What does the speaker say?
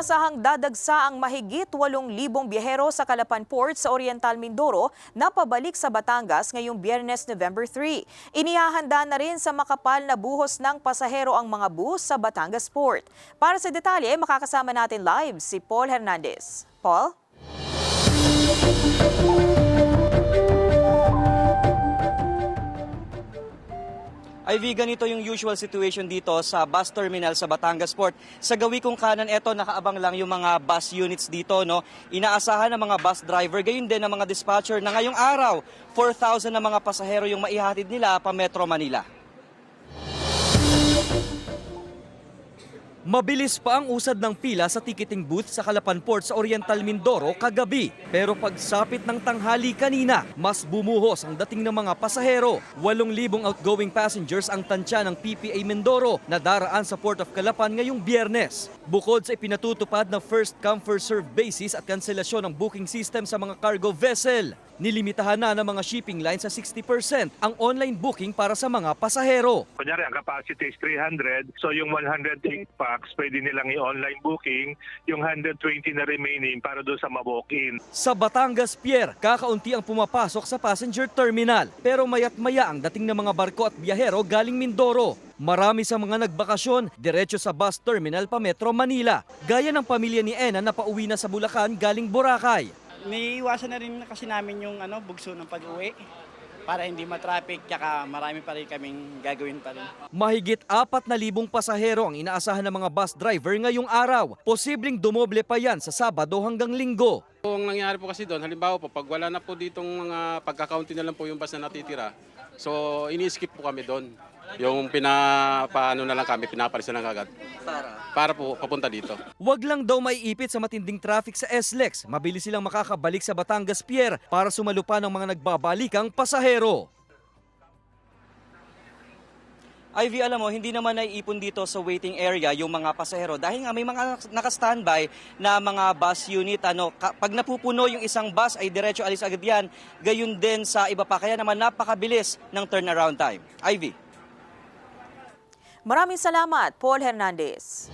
Inaasahang dadagsa ang mahigit 8,000 biyahero sa Calapan Port sa Oriental Mindoro na pabalik sa Batangas ngayong Biyernes, November 3. Inihahanda na rin sa makapal na buhos ng pasahero ang mga bus sa Batangas Port. Para sa detalye, makakasama natin live si Paul Hernandez. Paul? Ivy, ganito yung usual situation dito sa bus terminal sa Batangas Port. Sa gawi kong kanan, eto nakaabang lang yung mga bus units dito, no. Inaasahan ng mga bus driver, gayon din ng mga dispatcher na ngayong araw, 4,000 na mga pasahero yung maihatid nila pa Metro Manila. Mabilis pa ang usad ng pila sa ticketing booth sa Calapan Port sa Oriental Mindoro kagabi. Pero pagsapit ng tanghali kanina, mas bumuhos ang dating ng mga pasahero. 8,000 outgoing passengers ang tansya ng PPA Mindoro na daraan sa Port of Calapan ngayong Biyernes. Bukod sa ipinatutupad na first come first serve basis at kanselasyon ng booking system sa mga cargo vessel, nilimitahan na ng mga shipping lines sa 60% ang online booking para sa mga pasahero. Kunyari, ang capacity is 300, so yung 108 packs pwede nilang i-online booking, yung 120 na remaining para doon sa ma-walk-in. Sa Batangas Pier, kakaunti ang pumapasok sa passenger terminal. Pero mayat maya ang dating ng mga barko at biyahero galing Mindoro. Marami sa mga nagbakasyon, diretso sa bus terminal pa Metro Manila. Gaya ng pamilya ni Ena na pauwi na sa Bulacan galing Boracay. Niiwasan na rin kasi namin yung bugso ng pag-uwi para hindi matraffic, tsaka marami pa rin kaming gagawin pa rin. Mahigit 4,000 pasahero ang inaasahan ng mga bus driver ngayong araw. Posibleng dumoble pa yan sa Sabado hanggang Linggo. Ang nangyari po kasi doon, halimbawa po, pag wala na po ditong mga pagkakaunti na lang po yung bus na natitira, so ini-skip po kami doon. Yung pinapaano na lang kami, pinapalis na lang agad. Para po papunta dito. Wag lang daw maiipit sa matinding traffic sa SLEX. Mabilis silang makakabalik sa Batangas Pier para sumalupa ng mga nagbabalikang pasahero. Ivy, alam mo, hindi naman naiipon dito sa waiting area yung mga pasahero dahil nga may mga naka-standby na mga bus unit. Pag napupuno yung isang bus ay diretso alis agad yan. Gayun din sa iba pa. Kaya naman napakabilis ng turnaround time. Ivy. Maraming salamat, Paul Hernandez.